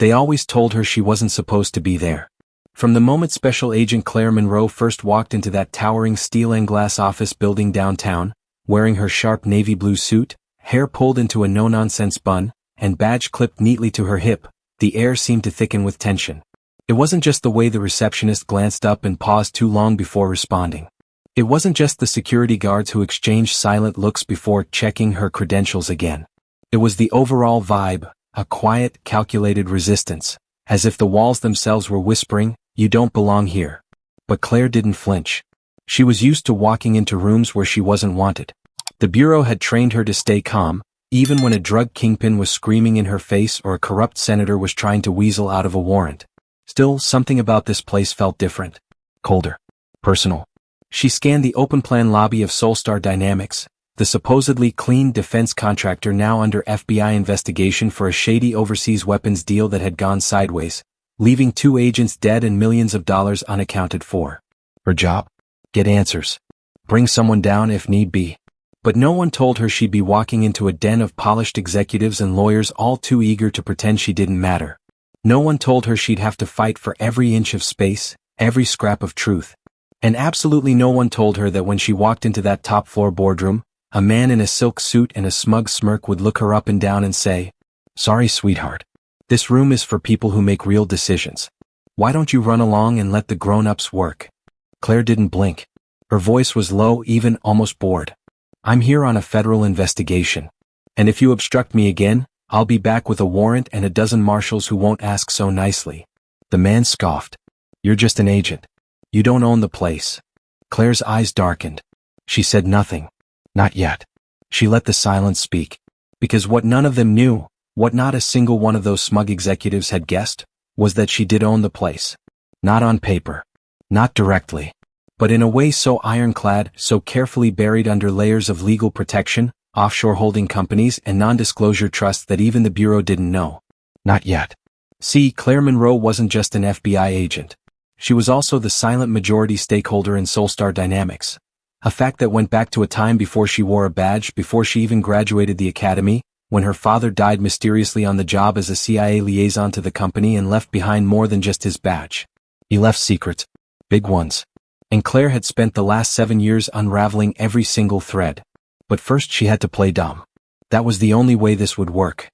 They always told her she wasn't supposed to be there. From the moment Special Agent Clare Monroe first walked into that towering steel and glass office building downtown, wearing her sharp navy blue suit, hair pulled into a no-nonsense bun, and badge clipped neatly to her hip, the air seemed to thicken with tension. It wasn't just the way the receptionist glanced up and paused too long before responding. It wasn't just the security guards who exchanged silent looks before checking her credentials again. It was the overall vibe, a quiet, calculated resistance, as if the walls themselves were whispering, "You don't belong here." But Claire didn't flinch. She was used to walking into rooms where she wasn't wanted. The bureau had trained her to stay calm, even when a drug kingpin was screaming in her face or a corrupt senator was trying to weasel out of a warrant. Still, something about this place felt different. Colder. Personal. She scanned the open-plan lobby of Solstar Dynamics, the supposedly clean defense contractor now under FBI investigation for a shady overseas weapons deal that had gone sideways, leaving 2 agents dead and millions of dollars unaccounted for. Her job? Get answers. Bring someone down if need be. But no one told her she'd be walking into a den of polished executives and lawyers all too eager to pretend she didn't matter. No one told her she'd have to fight for every inch of space, every scrap of truth. And absolutely no one told her that when she walked into that top-floor boardroom, a man in a silk suit and a smug smirk would look her up and down and say, "Sorry, sweetheart. This room is for people who make real decisions. Why don't you run along and let the grown-ups work?" Claire didn't blink. Her voice was low, even almost bored. "I'm here on a federal investigation. And if you obstruct me again, I'll be back with a warrant and a dozen marshals who won't ask so nicely." The man scoffed. "You're just an agent. You don't own the place." Claire's eyes darkened. She said nothing. Not yet. She let the silence speak. Because what none of them knew, what not a single one of those smug executives had guessed, was that she did own the place. Not on paper. Not directly. But in a way so ironclad, so carefully buried under layers of legal protection, offshore holding companies and non-disclosure trusts that even the Bureau didn't know. Not yet. See, Clare Monroe wasn't just an FBI agent. She was also the silent majority stakeholder in Solstar Dynamics. A fact that went back to a time before she wore a badge, before she even graduated the academy, when her father died mysteriously on the job as a CIA liaison to the company and left behind more than just his badge. He left secrets. Big ones. And Claire had spent the last 7 years unraveling every single thread. But first she had to play dumb. That was the only way this would work.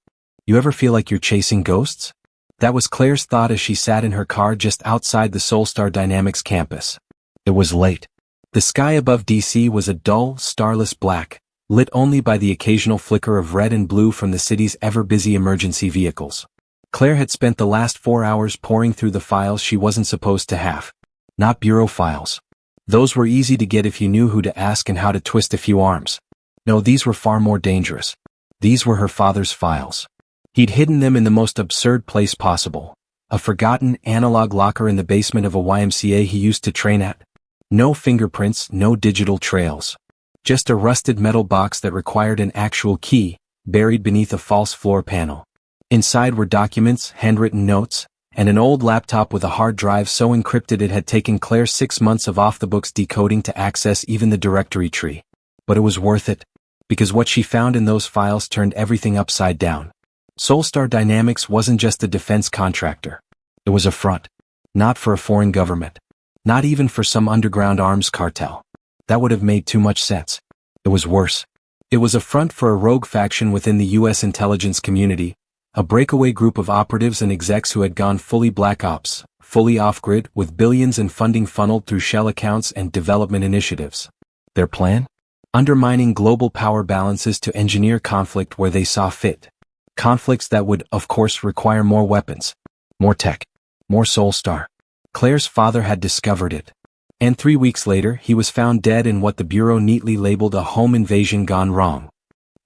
You ever feel like you're chasing ghosts? That was Claire's thought as she sat in her car just outside the Solstar Dynamics campus. It was late. The sky above DC was a dull, starless black, lit only by the occasional flicker of red and blue from the city's ever-busy emergency vehicles. Claire had spent the last 4 hours poring through the files she wasn't supposed to have. Not bureau files. Those were easy to get if you knew who to ask and how to twist a few arms. No, these were far more dangerous. These were her father's files. He'd hidden them in the most absurd place possible. A forgotten analog locker in the basement of a YMCA he used to train at. No fingerprints, no digital trails. Just a rusted metal box that required an actual key, buried beneath a false floor panel. Inside were documents, handwritten notes, and an old laptop with a hard drive so encrypted it had taken Claire 6 months of off-the-books decoding to access even the directory tree. But it was worth it, because what she found in those files turned everything upside down. Solstar Dynamics wasn't just a defense contractor. It was a front. Not for a foreign government. Not even for some underground arms cartel. That would have made too much sense. It was worse. It was a front for a rogue faction within the U.S. intelligence community, a breakaway group of operatives and execs who had gone fully black ops, fully off-grid, with billions in funding funneled through shell accounts and development initiatives. Their plan? Undermining global power balances to engineer conflict where they saw fit. Conflicts that would, of course, require more weapons, more tech, more Solstar. Claire's father had discovered it. And 3 weeks later, he was found dead in what the Bureau neatly labeled a home invasion gone wrong.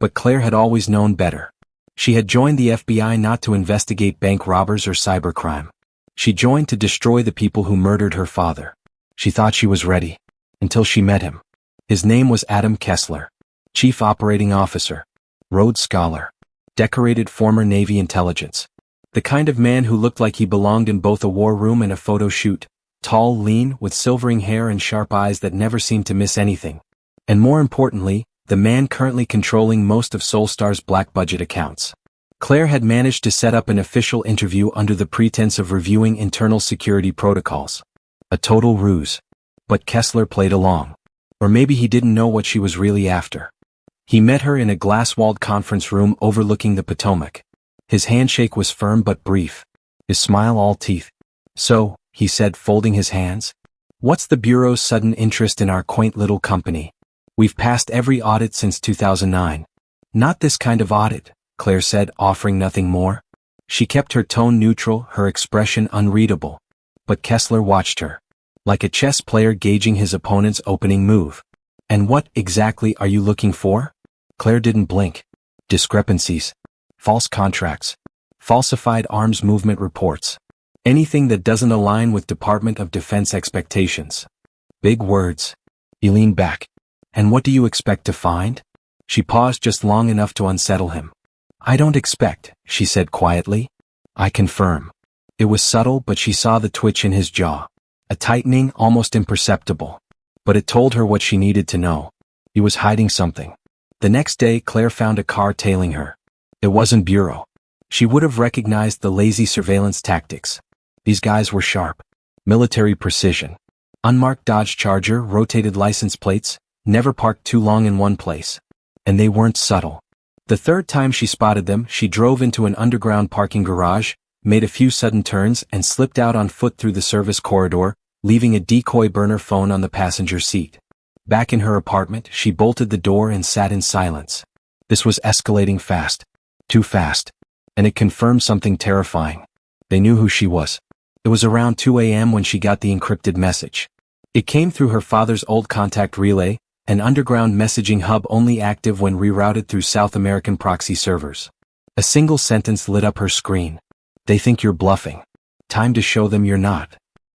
But Claire had always known better. She had joined the FBI not to investigate bank robbers or cybercrime. She joined to destroy the people who murdered her father. She thought she was ready. Until she met him. His name was Adam Kessler. Chief Operating Officer. Rhodes Scholar. Decorated former Navy intelligence. The kind of man who looked like he belonged in both a war room and a photo shoot. Tall, lean, with silvering hair and sharp eyes that never seemed to miss anything. And more importantly, the man currently controlling most of Solstar's black budget accounts. Claire had managed to set up an official interview under the pretense of reviewing internal security protocols. A total ruse. But Kessler played along. Or maybe he didn't know what she was really after. He met her in a glass-walled conference room overlooking the Potomac. His handshake was firm but brief. His smile all teeth. "So," he said, folding his hands, "what's the Bureau's sudden interest in our quaint little company? We've passed every audit since 2009. "Not this kind of audit," Claire said, offering nothing more. She kept her tone neutral, her expression unreadable. But Kessler watched her. Like a chess player gauging his opponent's opening move. "And what, exactly, are you looking for?" Claire didn't blink. "Discrepancies. False contracts. Falsified arms movement reports. Anything that doesn't align with Department of Defense expectations." Big words. He leaned back. "And what do you expect to find?" She paused just long enough to unsettle him. "I don't expect," she said quietly. "I confirm." It was subtle, but she saw the twitch in his jaw. A tightening, almost imperceptible. But it told her what she needed to know. He was hiding something. The next day, Claire found a car tailing her. It wasn't Bureau. She would have recognized the lazy surveillance tactics. These guys were sharp. Military precision. Unmarked Dodge Charger, rotated license plates, never parked too long in one place. And they weren't subtle. The third time she spotted them, she drove into an underground parking garage, made a few sudden turns, and slipped out on foot through the service corridor, leaving a decoy burner phone on the passenger seat. Back in her apartment, she bolted the door and sat in silence. This was escalating fast. Too fast. And it confirmed something terrifying. They knew who she was. It was around 2 a.m. when she got the encrypted message. It came through her father's old contact relay, an underground messaging hub only active when rerouted through South American proxy servers. A single sentence lit up her screen. "They think you're bluffing. Time to show them you're not."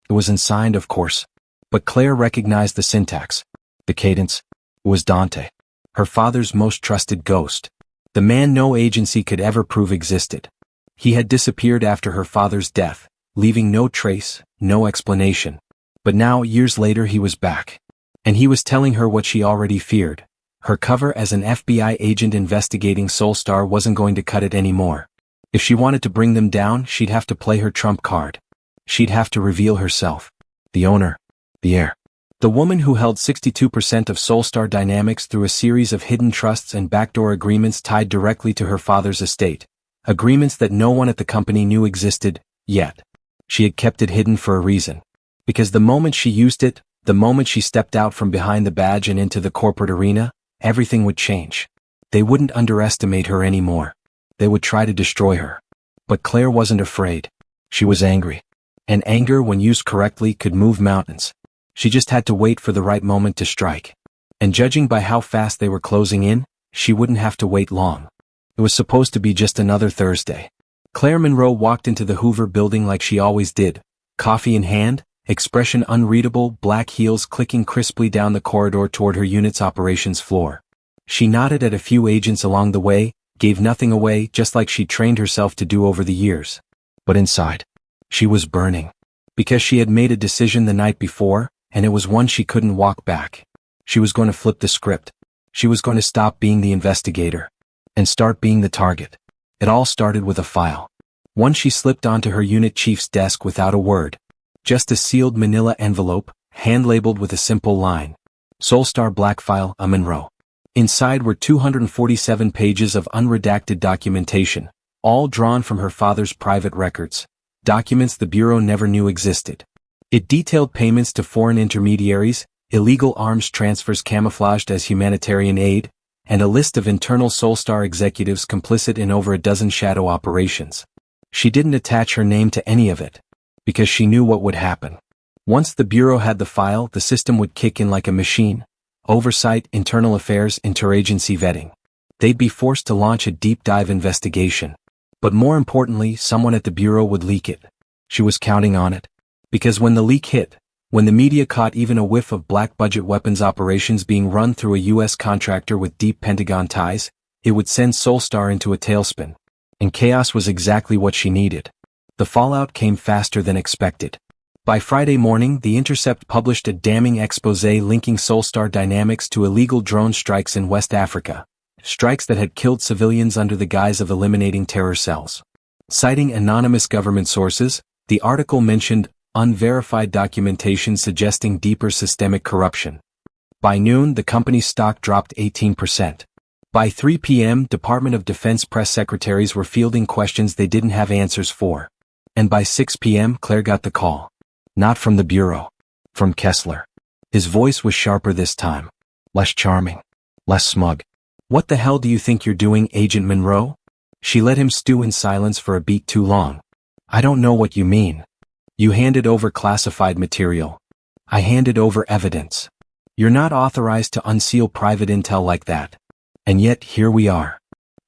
It was unsigned, of course. But Claire recognized the syntax. The cadence. It was Dante. Her father's most trusted ghost. The man no agency could ever prove existed. He had disappeared after her father's death, leaving no trace, no explanation. But now, years later, he was back. And he was telling her what she already feared. Her cover as an FBI agent investigating Soulstar wasn't going to cut it anymore. If she wanted to bring them down, she'd have to play her trump card. She'd have to reveal herself. The owner. The heir. The woman who held 62% of Soulstar Dynamics through a series of hidden trusts and backdoor agreements tied directly to her father's estate. Agreements that no one at the company knew existed, yet. She had kept it hidden for a reason. Because the moment she used it, the moment she stepped out from behind the badge and into the corporate arena, everything would change. They wouldn't underestimate her anymore. They would try to destroy her. But Claire wasn't afraid. She was angry. And anger, when used correctly, could move mountains. She just had to wait for the right moment to strike. And judging by how fast they were closing in, she wouldn't have to wait long. It was supposed to be just another Thursday. Clare Monroe walked into the Hoover building like she always did, coffee in hand, expression unreadable, black heels clicking crisply down the corridor toward her unit's operations floor. She nodded at a few agents along the way, gave nothing away, just like she'd trained herself to do over the years. But inside, she was burning. Because she had made a decision the night before, and it was one she couldn't walk back. She was going to flip the script. She was going to stop being the investigator. And start being the target. It all started with a file. One she slipped onto her unit chief's desk without a word. Just a sealed manila envelope, hand-labeled with a simple line. Soulstar Black File, a Monroe. Inside were 247 pages of unredacted documentation, all drawn from her father's private records. Documents the Bureau never knew existed. It detailed payments to foreign intermediaries, illegal arms transfers camouflaged as humanitarian aid, and a list of internal Soulstar executives complicit in over a dozen shadow operations. She didn't attach her name to any of it, because she knew what would happen. Once the Bureau had the file, the system would kick in like a machine. Oversight, internal affairs, interagency vetting. They'd be forced to launch a deep dive investigation. But more importantly, someone at the Bureau would leak it. She was counting on it. Because when the leak hit, when the media caught even a whiff of black budget weapons operations being run through a U.S. contractor with deep Pentagon ties, it would send Soulstar into a tailspin. And chaos was exactly what she needed. The fallout came faster than expected. By Friday morning, The Intercept published a damning exposé linking Soulstar Dynamics to illegal drone strikes in West Africa, strikes that had killed civilians under the guise of eliminating terror cells. Citing anonymous government sources, the article mentioned unverified documentation suggesting deeper systemic corruption. By noon, the company's stock dropped 18%. By 3 p.m., Department of Defense press secretaries were fielding questions they didn't have answers for. And by 6 p.m., Claire got the call. Not from the bureau. From Kessler. His voice was sharper this time. Less charming. Less smug. "What the hell do you think you're doing, Agent Monroe?" She let him stew in silence for a beat too long. "I don't know what you mean." "You handed over classified material." "I handed over evidence." "You're not authorized to unseal private intel like that." "And yet, here we are."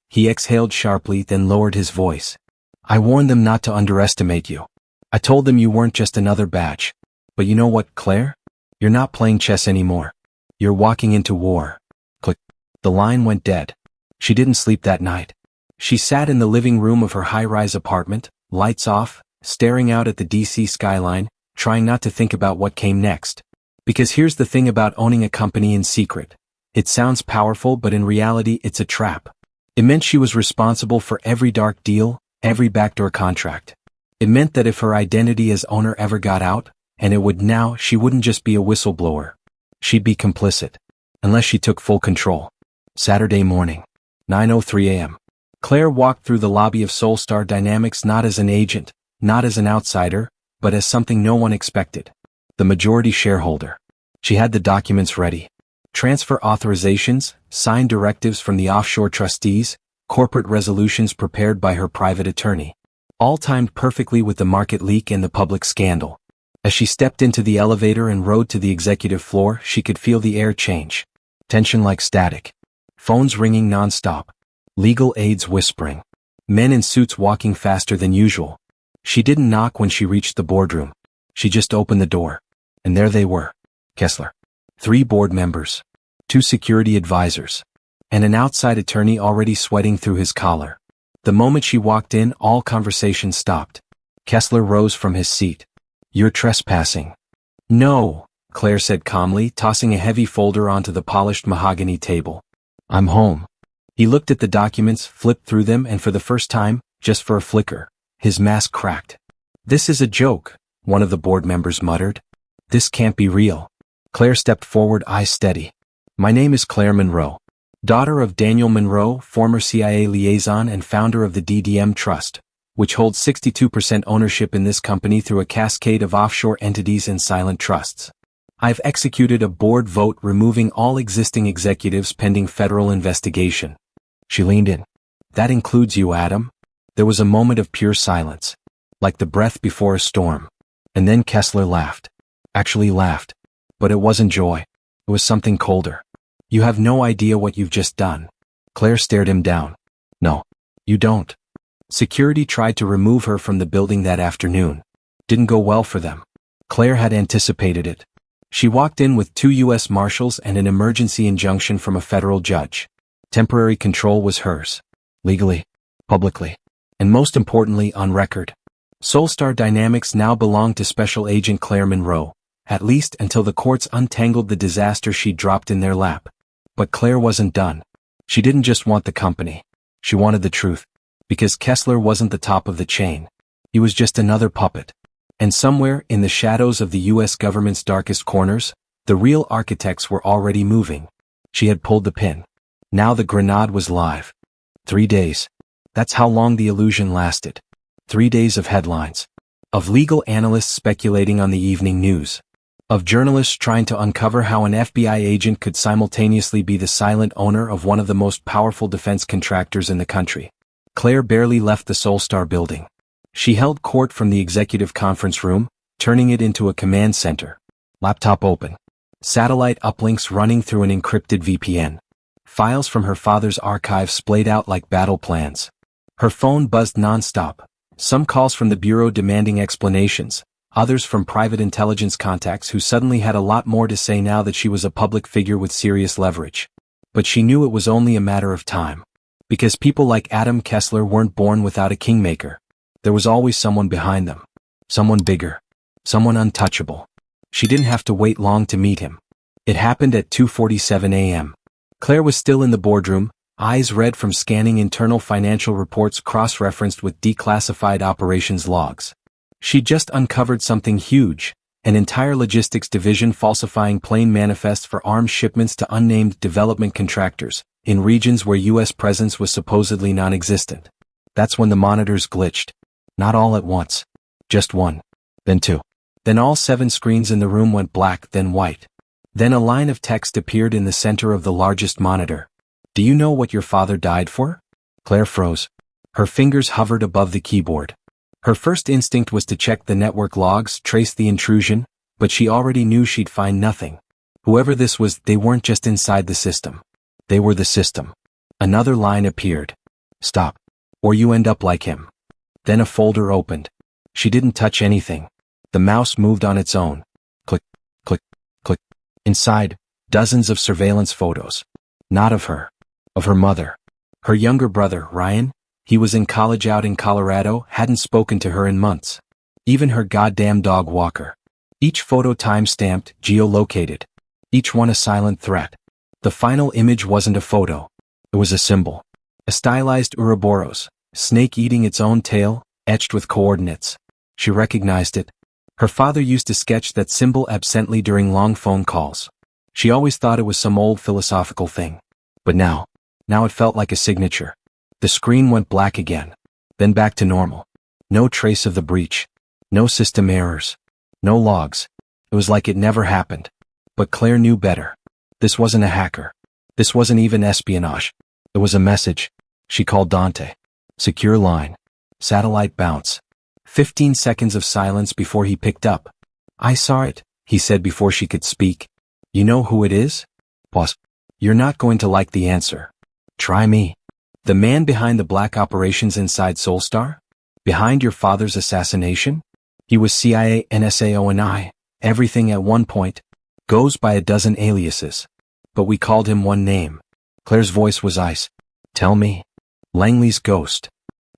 He exhaled sharply, then lowered his voice. "I warned them not to underestimate you. I told them you weren't just another batch. But you know what, Claire? You're not playing chess anymore. You're walking into war." Click. The line went dead. She didn't sleep that night. She sat in the living room of her high-rise apartment, lights off, staring out at the DC skyline, trying not to think about what came next. Because here's the thing about owning a company in secret. It sounds powerful, but in reality it's a trap. It meant she was responsible for every dark deal, every backdoor contract. It meant that if her identity as owner ever got out, and it would now, she wouldn't just be a whistleblower. She'd be complicit. Unless she took full control. Saturday morning. 9:03 a.m. Claire walked through the lobby of Solstar Dynamics not as an agent, not as an outsider, but as something no one expected. The majority shareholder. She had the documents ready. Transfer authorizations, signed directives from the offshore trustees, corporate resolutions prepared by her private attorney. All timed perfectly with the market leak and the public scandal. As she stepped into the elevator and rode to the executive floor, she could feel the air change. Tension like static. Phones ringing non-stop. Legal aides whispering. Men in suits walking faster than usual. She didn't knock when she reached the boardroom. She just opened the door. And there they were. Kessler. 3 board members. 2 security advisors. And an outside attorney already sweating through his collar. The moment she walked in, all conversation stopped. Kessler rose from his seat. "You're trespassing." "No," Claire said calmly, tossing a heavy folder onto the polished mahogany table. "I'm home." He looked at the documents, flipped through them, and for the first time, just for a flicker, his mask cracked. "This is a joke," one of the board members muttered. "This can't be real." Claire stepped forward, eyes steady. "My name is Clare Monroe. Daughter of Daniel Monroe, former CIA liaison and founder of the DDM Trust, which holds 62% ownership in this company through a cascade of offshore entities and silent trusts. I've executed a board vote removing all existing executives pending federal investigation." She leaned in. "That includes you, Adam?" There was a moment of pure silence, like the breath before a storm. And then Kessler laughed. Actually laughed. But it wasn't joy. It was something colder. "You have no idea what you've just done." Claire stared him down. "No, you don't." Security tried to remove her from the building that afternoon. Didn't go well for them. Claire had anticipated it. She walked in with 2 U.S. Marshals and an emergency injunction from a federal judge. Temporary control was hers. Legally, publicly, and most importantly on record. Solstar Dynamics now belonged to Special Agent Clare Monroe, at least until the courts untangled the disaster she dropped in their lap. But Claire wasn't done. She didn't just want the company. She wanted the truth. Because Kessler wasn't the top of the chain. He was just another puppet. And somewhere, in the shadows of the U.S. government's darkest corners, the real architects were already moving. She had pulled the pin. Now the grenade was live. 3 days. That's how long the illusion lasted. 3 days of headlines. Of legal analysts speculating on the evening news. Of journalists trying to uncover how an FBI agent could simultaneously be the silent owner of one of the most powerful defense contractors in the country. Claire barely left the Solstar building. She held court from the executive conference room, turning it into a command center. Laptop open. Satellite uplinks running through an encrypted VPN. Files from her father's archive splayed out like battle plans. Her phone buzzed nonstop. Some calls from the bureau demanding explanations, others from private intelligence contacts who suddenly had a lot more to say now that she was a public figure with serious leverage. But she knew it was only a matter of time. Because people like Adam Kessler weren't born without a kingmaker. There was always someone behind them. Someone bigger. Someone untouchable. She didn't have to wait long to meet him. It happened at 2:47 a.m. Claire was still in the boardroom, eyes red from scanning internal financial reports cross-referenced with declassified operations logs. She'd just uncovered something huge, an entire logistics division falsifying plain manifests for arms shipments to unnamed development contractors, in regions where U.S. presence was supposedly non-existent. That's when the monitors glitched. Not all at once. Just one. Then two. Then all 7 screens in the room went black, then white. Then a line of text appeared in the center of the largest monitor. Do you know what your father died for? Claire froze. Her fingers hovered above the keyboard. Her first instinct was to check the network logs, trace the intrusion, but she already knew she'd find nothing. Whoever this was, they weren't just inside the system. They were the system. Another line appeared. Stop. Or you end up like him. Then a folder opened. She didn't touch anything. The mouse moved on its own. Click, click, click. Inside, dozens of surveillance photos. Not of her. Of her mother. Her younger brother, Ryan. He was in college out in Colorado, hadn't spoken to her in months. Even her goddamn dog Walker. Each photo time-stamped, geolocated. Each one a silent threat. The final image wasn't a photo. It was a symbol. A stylized Ouroboros, snake eating its own tail, etched with coordinates. She recognized it. Her father used to sketch that symbol absently during long phone calls. She always thought it was some old philosophical thing. But now it felt like a signature. The screen went black again. Then back to normal. No trace of the breach. No system errors. No logs. It was like it never happened. But Claire knew better. This wasn't a hacker. This wasn't even espionage. It was a message. She called Dante. Secure line. Satellite bounce. 15 seconds of silence before he picked up. I saw it, he said before she could speak. You know who it is? Boss. You're not going to like the answer. Try me. The man behind the black operations inside Solstar? Behind your father's assassination? He was CIA, NSA, ONI, everything at one point. Goes by a dozen aliases. But we called him one name. Claire's voice was ice. Tell me. Langley's ghost.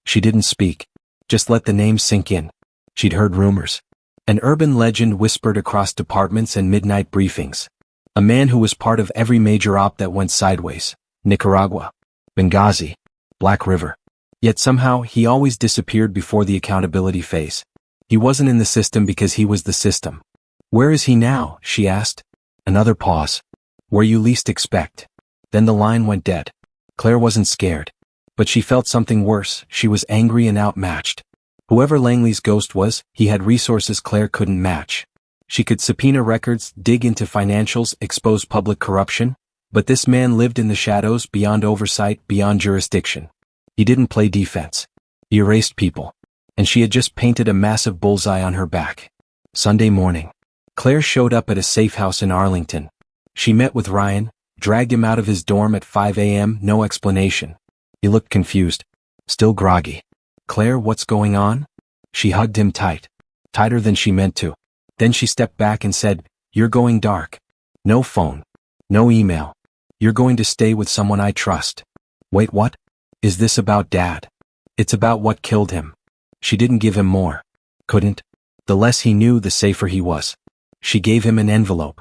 She didn't speak. Just let the name sink in. She'd heard rumors. An urban legend whispered across departments and midnight briefings. A man who was part of every major op that went sideways. Nicaragua. Benghazi. Black River. Yet somehow he always disappeared before the accountability phase. He wasn't in the system because he was the system. Where is he now? She asked. Another pause. Where you least expect. Then the line went dead. Claire wasn't scared. But she felt something worse. She was angry and outmatched. Whoever Langley's ghost was, he had resources Claire couldn't match. She could subpoena records, dig into financials, expose public corruption. But this man lived in the shadows, beyond oversight, beyond jurisdiction. He didn't play defense. He erased people. And she had just painted a massive bullseye on her back. Sunday morning. Claire showed up at a safe house in Arlington. She met with Ryan, dragged him out of his dorm at 5 a.m., no explanation. He looked confused. Still groggy. Claire, what's going on? She hugged him tight. Tighter than she meant to. Then she stepped back and said, You're going dark. No phone. No email. You're going to stay with someone I trust. Wait, what? Is this about Dad? It's about what killed him. She didn't give him more. Couldn't. The less he knew, the safer he was. She gave him an envelope.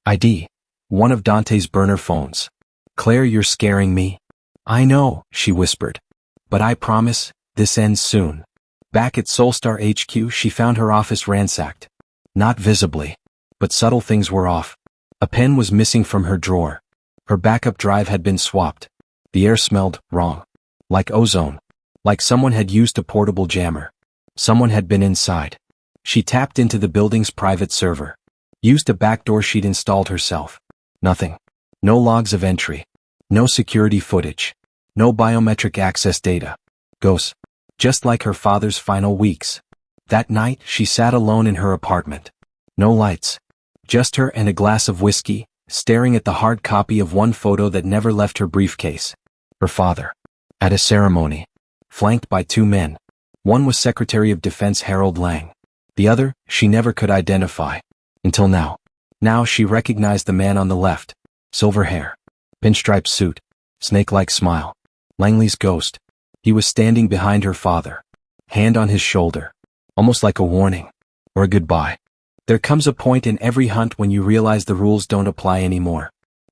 ID. One of Dante's burner phones. Claire, you're scaring me. I know, she whispered. But I promise, this ends soon. Back at Solstar HQ, she found her office ransacked. Not visibly. But subtle things were off. A pen was missing from her drawer. Her backup drive had been swapped. The air smelled wrong. Like ozone. Like someone had used a portable jammer. Someone had been inside. She tapped into the building's private server. Used a backdoor she'd installed herself. Nothing. No logs of entry. No security footage. No biometric access data. Ghosts. Just like her father's final weeks. That night, she sat alone in her apartment. No lights. Just her and a glass of whiskey, staring at the hard copy of one photo that never left her briefcase. Her father. At a ceremony. Flanked by 2 men. One was Secretary of Defense Harold Lang. The other, she never could identify. Until now. Now she recognized the man on the left. Silver hair. Pinstripe suit. Snake-like smile. Langley's ghost. He was standing behind her father. Hand on his shoulder. Almost like a warning. Or a goodbye. There comes a point in every hunt when you realize the rules don't apply anymore.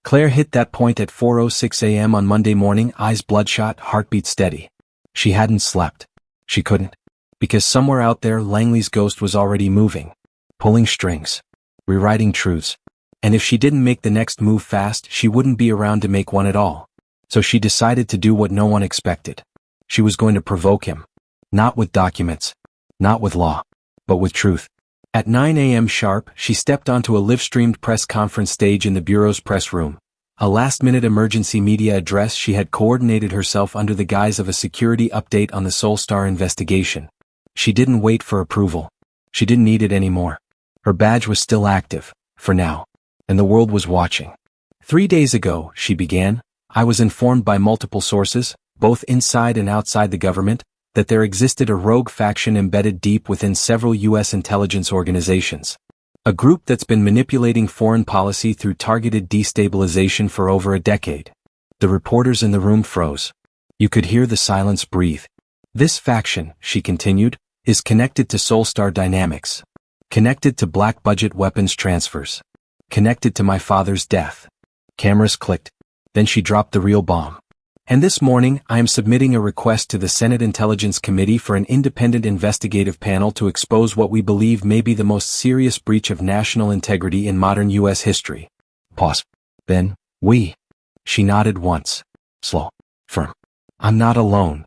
Claire hit that point at 4:06 a.m. on Monday morning, eyes bloodshot, heartbeat steady. She hadn't slept. She couldn't. Because somewhere out there, Langley's ghost was already moving. Pulling strings. Rewriting truths. And if she didn't make the next move fast, she wouldn't be around to make one at all. So she decided to do what no one expected. She was going to provoke him. Not with documents. Not with law. But with truth. At 9 a.m. sharp, she stepped onto a live-streamed press conference stage in the Bureau's press room. A last-minute emergency media address she had coordinated herself under the guise of a security update on the Solstar investigation. She didn't wait for approval. She didn't need it anymore. Her badge was still active, for now. And the world was watching. 3 days ago, she began, I was informed by multiple sources, both inside and outside the government, that there existed a rogue faction embedded deep within several U.S. intelligence organizations. A group that's been manipulating foreign policy through targeted destabilization for over a decade. The reporters in the room froze. You could hear the silence breathe. This faction, she continued, is connected to Solstar Dynamics. Connected to black budget weapons transfers. Connected to my father's death. Cameras clicked. Then she dropped the real bomb. And this morning, I am submitting a request to the Senate Intelligence Committee for an independent investigative panel to expose what we believe may be the most serious breach of national integrity in modern U.S. history. Pause. Then, we. She nodded once. Slow. Firm. I'm not alone.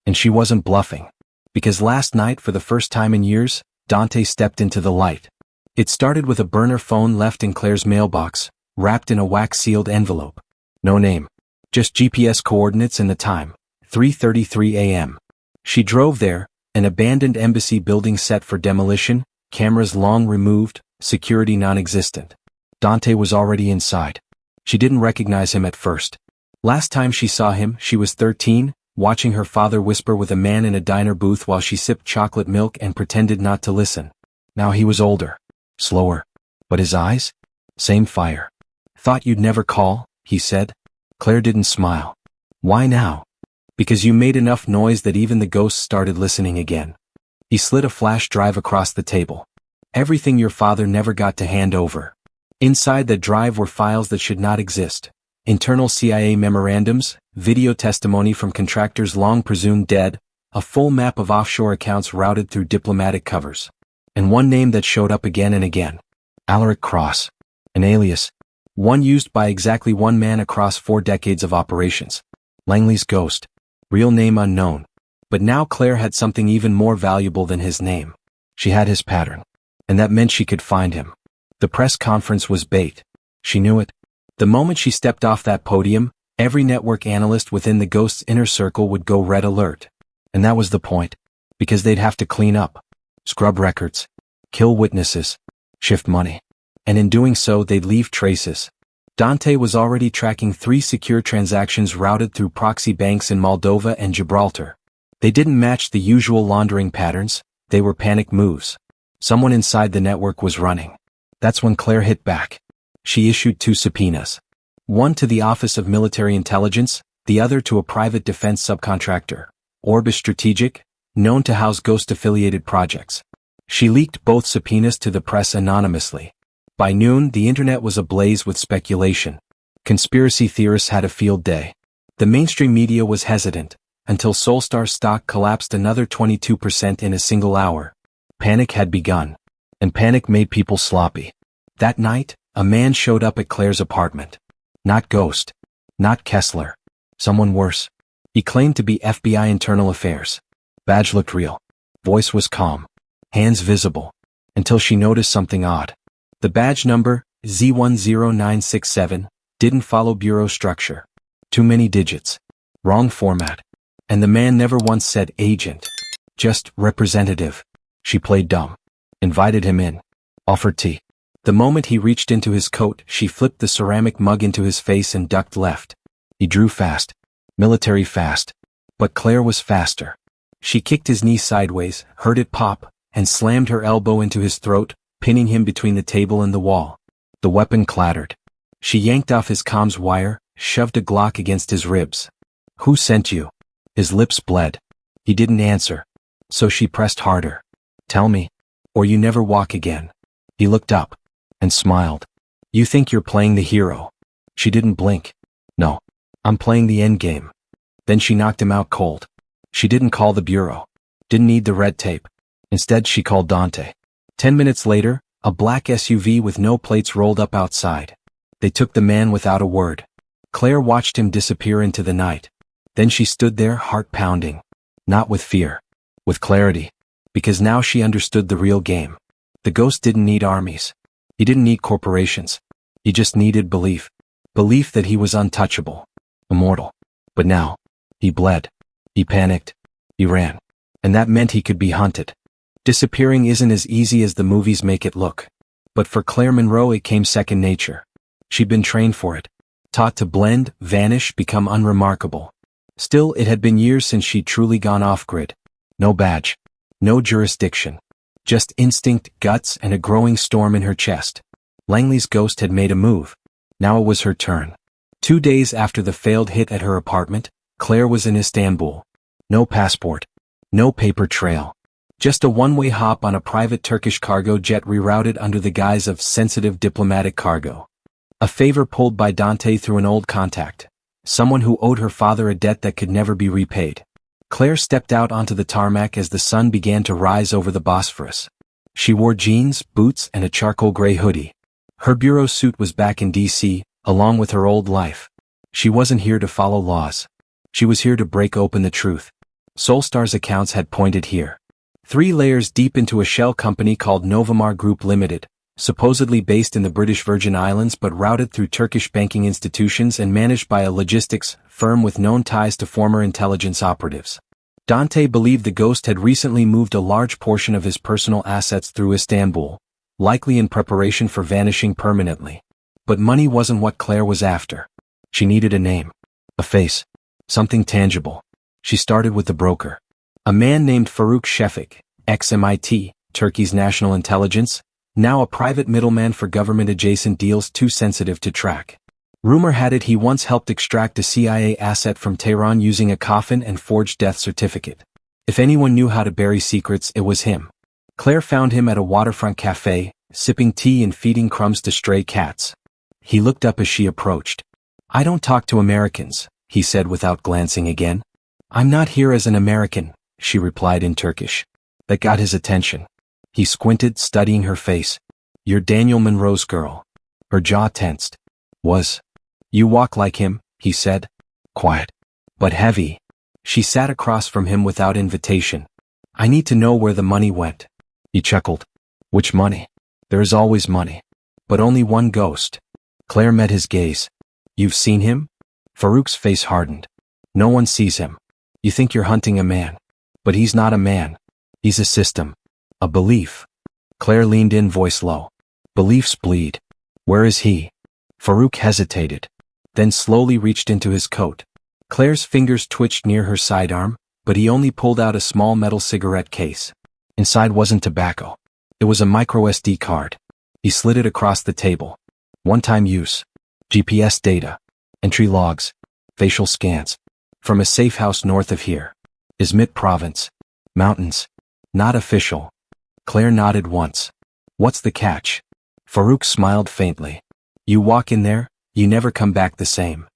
And she wasn't bluffing. Because last night, for the first time in years, Dante stepped into the light. It started with a burner phone left in Claire's mailbox, wrapped in a wax-sealed envelope. No name. Just GPS coordinates and the time, 3:33 a.m. She drove there, an abandoned embassy building set for demolition, cameras long removed, security non-existent. Dante was already inside. She didn't recognize him at first. Last time she saw him, she was 13, watching her father whisper with a man in a diner booth while she sipped chocolate milk and pretended not to listen. Now he was older. Slower. But his eyes? Same fire. Thought you'd never call, he said. Claire didn't smile. Why now? Because you made enough noise that even the ghosts started listening again. He slid a flash drive across the table. Everything your father never got to hand over. Inside the drive were files that should not exist. Internal CIA memorandums, video testimony from contractors long presumed dead, a full map of offshore accounts routed through diplomatic covers. And one name that showed up again and again. Alaric Cross. An alias. One used by exactly one man across 4 decades of operations. Langley's ghost. Real name unknown. But now Claire had something even more valuable than his name. She had his pattern. And that meant she could find him. The press conference was bait. She knew it. The moment she stepped off that podium, every network analyst within the ghost's inner circle would go red alert. And that was the point. Because they'd have to clean up. Scrub records. Kill witnesses. Shift money. And in doing so they'd leave traces. Dante was already tracking 3 secure transactions routed through proxy banks in Moldova and Gibraltar. They didn't match the usual laundering patterns, they were panic moves. Someone inside the network was running. That's when Claire hit back. She issued 2 subpoenas. One to the Office of Military Intelligence, the other to a private defense subcontractor, Orbis Strategic, known to house ghost-affiliated projects. She leaked both subpoenas to the press anonymously. By noon, the internet was ablaze with speculation. Conspiracy theorists had a field day. The mainstream media was hesitant, until Solstar stock collapsed another 22% in a single hour. Panic had begun. And panic made people sloppy. That night, a man showed up at Claire's apartment. Not Ghost. Not Kessler. Someone worse. He claimed to be FBI Internal Affairs. Badge looked real. Voice was calm. Hands visible. Until she noticed something odd. The badge number, Z10967, didn't follow bureau structure. Too many digits. Wrong format. And the man never once said agent. Just representative. She played dumb. Invited him in. Offered tea. The moment he reached into his coat, she flipped the ceramic mug into his face and ducked left. He drew fast. Military fast. But Claire was faster. She kicked his knee sideways, heard it pop, and slammed her elbow into his throat, pinning him between the table and the wall. The weapon clattered. She yanked off his comms wire, shoved a Glock against his ribs. Who sent you? His lips bled. He didn't answer. So she pressed harder. Tell me, or you never walk again. He looked up. And smiled. You think you're playing the hero. She didn't blink. No. I'm playing the end game. Then she knocked him out cold. She didn't call the bureau. Didn't need the red tape. Instead she called Dante. 10 minutes later, a black SUV with no plates rolled up outside. They took the man without a word. Claire watched him disappear into the night. Then she stood there, heart pounding. Not with fear. With clarity. Because now she understood the real game. The ghost didn't need armies. He didn't need corporations. He just needed belief. Belief that he was untouchable. Immortal. But now, he bled. He panicked. He ran. And that meant he could be hunted. Disappearing isn't as easy as the movies make it look. But for Clare Monroe it came second nature. She'd been trained for it. Taught to blend, vanish, become unremarkable. Still, it had been years since she'd truly gone off-grid. No badge. No jurisdiction. Just instinct, guts, and a growing storm in her chest. Langley's ghost had made a move. Now it was her turn. 2 days after the failed hit at her apartment, Claire was in Istanbul. No passport. No paper trail. Just a one-way hop on a private Turkish cargo jet rerouted under the guise of sensitive diplomatic cargo. A favor pulled by Dante through an old contact. Someone who owed her father a debt that could never be repaid. Claire stepped out onto the tarmac as the sun began to rise over the Bosphorus. She wore jeans, boots, and a charcoal gray hoodie. Her bureau suit was back in D.C., along with her old life. She wasn't here to follow laws. She was here to break open the truth. Solstar's accounts had pointed here. 3 layers deep into a shell company called Novamar Group Limited, supposedly based in the British Virgin Islands but routed through Turkish banking institutions and managed by a logistics firm with known ties to former intelligence operatives. Dante believed the ghost had recently moved a large portion of his personal assets through Istanbul, likely in preparation for vanishing permanently. But money wasn't what Claire was after. She needed a name. A face. Something tangible. She started with the broker. A man named Faruk Shefik, ex-MIT, Turkey's national intelligence, now a private middleman for government-adjacent deals too sensitive to track. Rumor had it he once helped extract a CIA asset from Tehran using a coffin and forged death certificate. If anyone knew how to bury secrets, it was him. Claire found him at a waterfront cafe, sipping tea and feeding crumbs to stray cats. He looked up as she approached. "I don't talk to Americans," he said without glancing again. "I'm not here as an American," she replied in Turkish. That got his attention. He squinted, studying her face. "You're Daniel Monroe's girl." Her jaw tensed. "Was. You walk like him," he said. Quiet. But heavy. She sat across from him without invitation. "I need to know where the money went." He chuckled. "Which money? There is always money. But only one ghost." Claire met his gaze. "You've seen him?" Farouk's face hardened. "No one sees him. You think you're hunting a man. But he's not a man. He's a system. A belief." Claire leaned in, voice low. "Beliefs bleed. Where is he?" Farouk hesitated. Then slowly reached into his coat. Claire's fingers twitched near her sidearm, but he only pulled out a small metal cigarette case. Inside wasn't tobacco. It was a micro SD card. He slid it across the table. One-time use. GPS data. Entry logs. Facial scans. From a safe house north of here. Izmit province. Mountains. Not official. Claire nodded once. "What's the catch?" Farouk smiled faintly. "You walk in there, you never come back the same."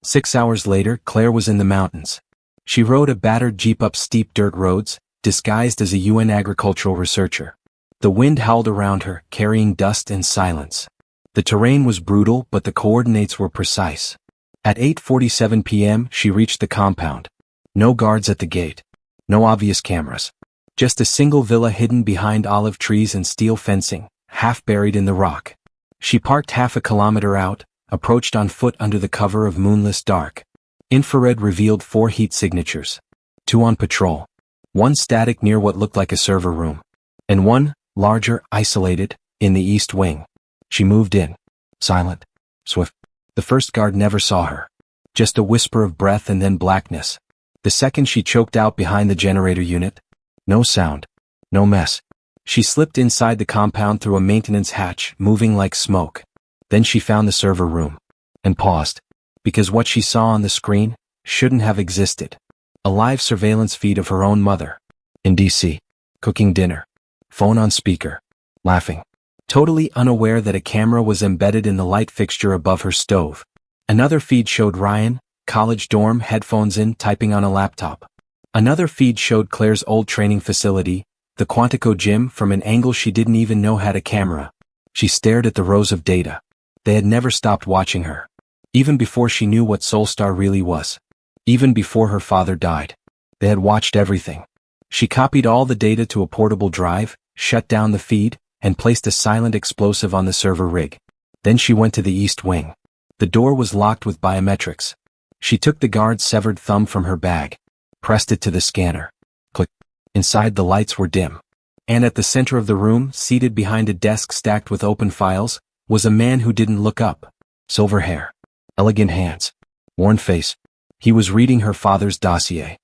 6 hours later, Claire was in the mountains. She rode a battered jeep up steep dirt roads, disguised as a UN agricultural researcher. The wind howled around her, carrying dust and silence. The terrain was brutal, but the coordinates were precise. At 8:47 p.m., she reached the compound. No guards at the gate. No obvious cameras. Just a single villa hidden behind olive trees and steel fencing, half buried in the rock. She parked half a kilometer out, approached on foot under the cover of moonless dark. Infrared revealed 4 heat signatures. 2 on patrol. 1 static near what looked like a server room. And 1, larger, isolated, in the east wing. She moved in. Silent. Swift. The first guard never saw her. Just a whisper of breath and then blackness. The second she choked out behind the generator unit. No sound. No mess. She slipped inside the compound through a maintenance hatch, moving like smoke. Then she found the server room. And paused. Because what she saw on the screen shouldn't have existed. A live surveillance feed of her own mother. In D.C. Cooking dinner. Phone on speaker. Laughing. Totally unaware that a camera was embedded in the light fixture above her stove. Another feed showed Ryan, college dorm, headphones in, typing on a laptop. Another feed showed Claire's old training facility, the Quantico gym, from an angle she didn't even know had a camera. She stared at the rows of data. They had never stopped watching her. Even before she knew what Soulstar really was. Even before her father died. They had watched everything. She copied all the data to a portable drive, shut down the feed, and placed a silent explosive on the server rig. Then she went to the east wing. The door was locked with biometrics. She took the guard's severed thumb from her bag, pressed it to the scanner. Click. Inside, the lights were dim. And at the center of the room, seated behind a desk stacked with open files, was a man who didn't look up. Silver hair. Elegant hands. Worn face. He was reading her father's dossier.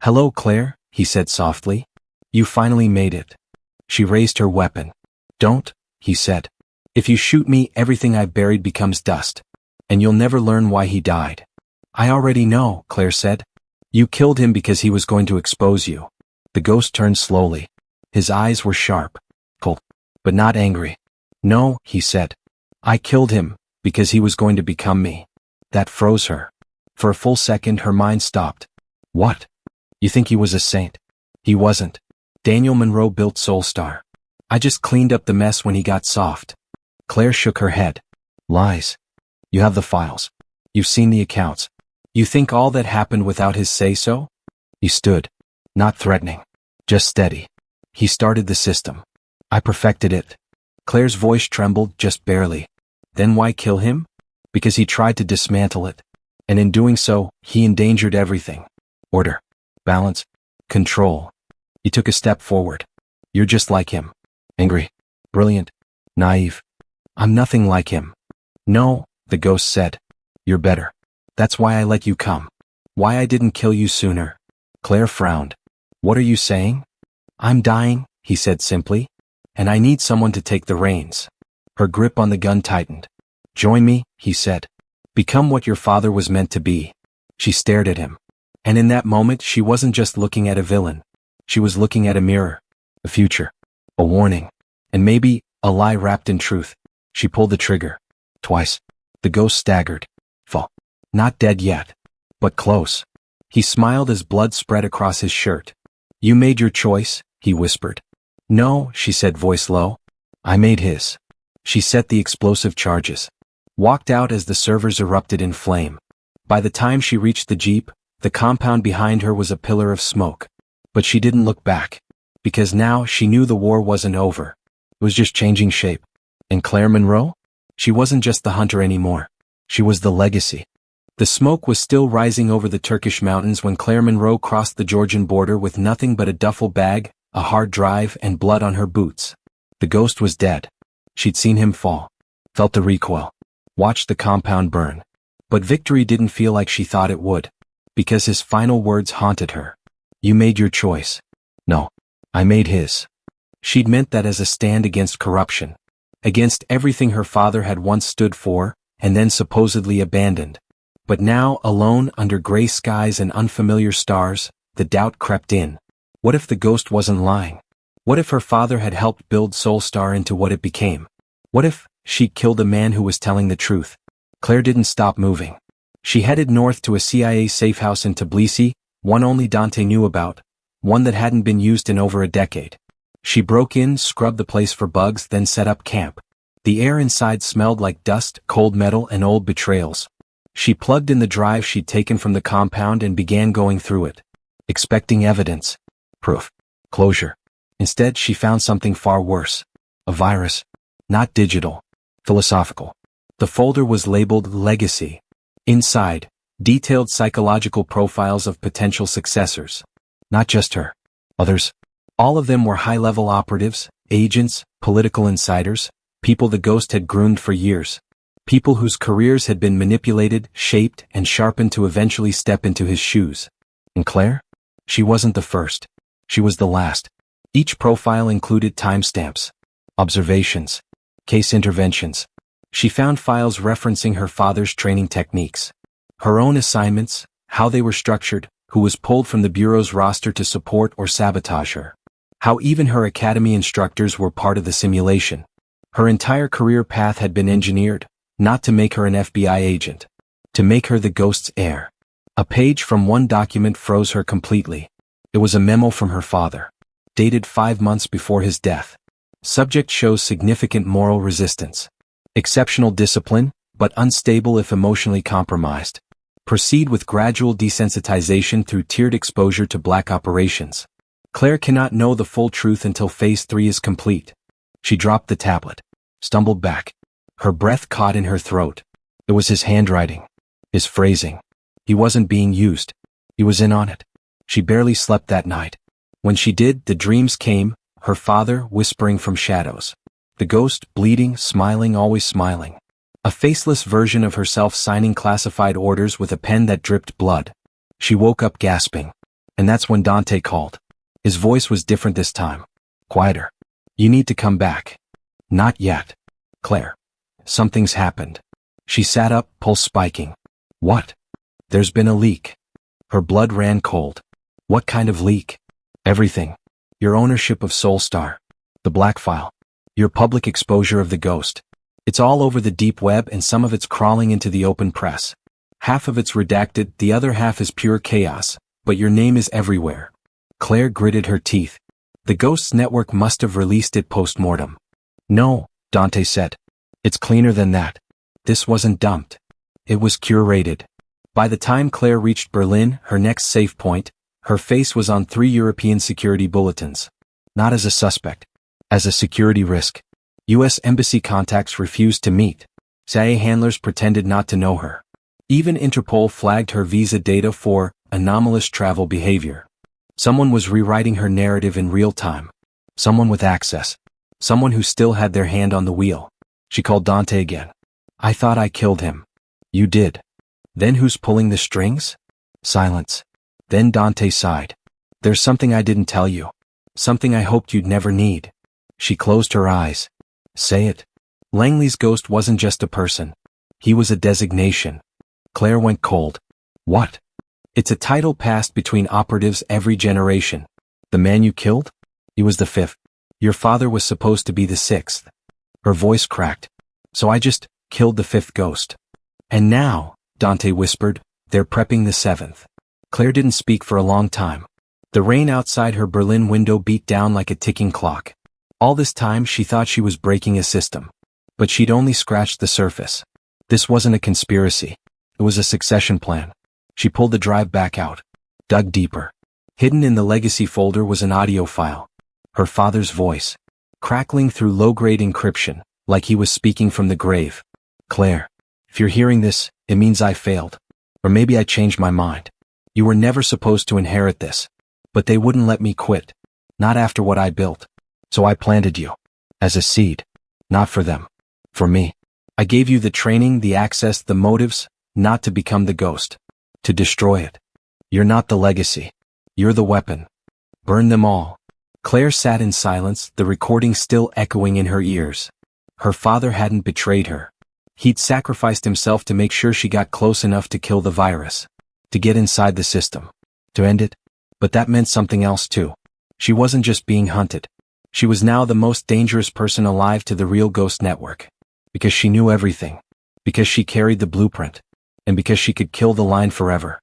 "Hello, Claire," he said softly. "You finally made it." She raised her weapon. "Don't," he said. "If you shoot me, everything I've buried becomes dust. And you'll never learn why he died." "I already know," Claire said. "You killed him because he was going to expose you." The ghost turned slowly. His eyes were sharp, cold, but not angry. "No," he said. "I killed him because he was going to become me." That froze her. For a full second her mind stopped. "What? You think he was a saint?" "He wasn't. Daniel Monroe built Soulstar. I just cleaned up the mess when he got soft." Claire shook her head. "Lies. You have the files. You've seen the accounts. You think all that happened without his say-so?" He stood. Not threatening. Just steady. "He started the system. I perfected it." Claire's voice trembled, just barely. "Then why kill him?" "Because he tried to dismantle it. And in doing so, he endangered everything. Order. Balance. Control." He took a step forward. "You're just like him. Angry. Brilliant. Naive. I'm nothing like him." "No," the ghost said. "You're better. That's why I let you come. Why I didn't kill you sooner." Claire frowned. "What are you saying?" "I'm dying," he said simply. "And I need someone to take the reins." Her grip on the gun tightened. "Join me," he said. "Become what your father was meant to be." She stared at him. And in that moment she wasn't just looking at a villain. She was looking at a mirror. A future. A warning. And maybe a lie wrapped in truth. She pulled the trigger. Twice. The ghost staggered. Fall. Not dead yet. But close. He smiled as blood spread across his shirt. "You made your choice," he whispered. "No," she said, voice low. "I made his." She set the explosive charges. Walked out as the servers erupted in flame. By the time she reached the jeep, the compound behind her was a pillar of smoke. But she didn't look back. Because now she knew the war wasn't over. It was just changing shape. And Clare Monroe? She wasn't just the hunter anymore. She was the legacy. The smoke was still rising over the Turkish mountains when Clare Monroe crossed the Georgian border with nothing but a duffel bag, a hard drive, and blood on her boots. The ghost was dead. She'd seen him fall. Felt the recoil. Watched the compound burn. But victory didn't feel like she thought it would. Because his final words haunted her. "You made your choice." "No. I made his." She'd meant that as a stand against corruption. Against everything her father had once stood for, and then supposedly abandoned. But now, alone under gray skies and unfamiliar stars, the doubt crept in. What if the ghost wasn't lying? What if her father had helped build Soulstar into what it became? What if she'd killed a man who was telling the truth? Claire didn't stop moving. She headed north to a CIA safehouse in Tbilisi, one only Dante knew about, one that hadn't been used in over a decade. She broke in, scrubbed the place for bugs, then set up camp. The air inside smelled like dust, cold metal, and old betrayals. She plugged in the drive she'd taken from the compound and began going through it. Expecting evidence. Proof. Closure. Instead, she found something far worse. A virus. Not digital. Philosophical. The folder was labeled Legacy. Inside, detailed psychological profiles of potential successors. Not just her. Others. All of them were high-level operatives, agents, political insiders, people the ghost had groomed for years. People whose careers had been manipulated, shaped, and sharpened to eventually step into his shoes. And Claire? She wasn't the first. She was the last. Each profile included timestamps, observations, case interventions. She found files referencing her father's training techniques, her own assignments, how they were structured, who was pulled from the Bureau's roster to support or sabotage her, how even her academy instructors were part of the simulation. Her entire career path had been engineered, not to make her an FBI agent, to make her the ghost's heir. A page from one document froze her completely. It was a memo from her father, dated 5 months before his death. Subject shows significant moral resistance. Exceptional discipline, but unstable if emotionally compromised. Proceed with gradual desensitization through tiered exposure to black operations. Claire cannot know the full truth until phase 3 is complete. She dropped the tablet, stumbled back. Her breath caught in her throat. It was his handwriting, his phrasing. He wasn't being used. He was in on it. She barely slept that night. When she did, the dreams came, her father whispering from shadows. The ghost bleeding, smiling, always smiling. A faceless version of herself signing classified orders with a pen that dripped blood. She woke up gasping. And that's when Dante called. His voice was different this time. Quieter. You need to come back. Not yet. Claire. Something's happened. She sat up, pulse spiking. What? There's been a leak. Her blood ran cold. What kind of leak? Everything. Your ownership of Soulstar. The black file. Your public exposure of the ghost. It's all over the deep web and some of it's crawling into the open press. Half of it's redacted, the other half is pure chaos, but your name is everywhere. Claire gritted her teeth. The Ghosts Network must have released it post-mortem. No, Dante said. It's cleaner than that. This wasn't dumped. It was curated. By the time Claire reached Berlin, her next safe point, her face was on 3 European security bulletins. Not as a suspect. As a security risk. U.S. Embassy contacts refused to meet. CIA handlers pretended not to know her. Even Interpol flagged her visa data for anomalous travel behavior. Someone was rewriting her narrative in real time. Someone with access. Someone who still had their hand on the wheel. She called Dante again. I thought I killed him. You did. Then who's pulling the strings? Silence. Then Dante sighed. There's something I didn't tell you. Something I hoped you'd never need. She closed her eyes. Say it. Langley's ghost wasn't just a person. He was a designation. Claire went cold. What? It's a title passed between operatives every generation. The man you killed? He was the 5th. Your father was supposed to be the 6th. Her voice cracked. So I just killed the 5th ghost. And now, Dante whispered, they're prepping the 7th. Claire didn't speak for a long time. The rain outside her Berlin window beat down like a ticking clock. All this time she thought she was breaking a system. But she'd only scratched the surface. This wasn't a conspiracy. It was a succession plan. She pulled the drive back out. Dug deeper. Hidden in the legacy folder was an audio file. Her father's voice. Crackling through low-grade encryption, like he was speaking from the grave. Claire, if you're hearing this, it means I failed. Or maybe I changed my mind. You were never supposed to inherit this. But they wouldn't let me quit. Not after what I built. So I planted you. As a seed. Not for them. For me. I gave you the training, the access, the motives, not to become the ghost. To destroy it. You're not the legacy. You're the weapon. Burn them all. Claire sat in silence, the recording still echoing in her ears. Her father hadn't betrayed her. He'd sacrificed himself to make sure she got close enough to kill the virus. To get inside the system. To end it. But that meant something else too. She wasn't just being hunted. She was now the most dangerous person alive to the real Ghost Network. Because she knew everything. Because she carried the blueprint. And because she could kill the line forever.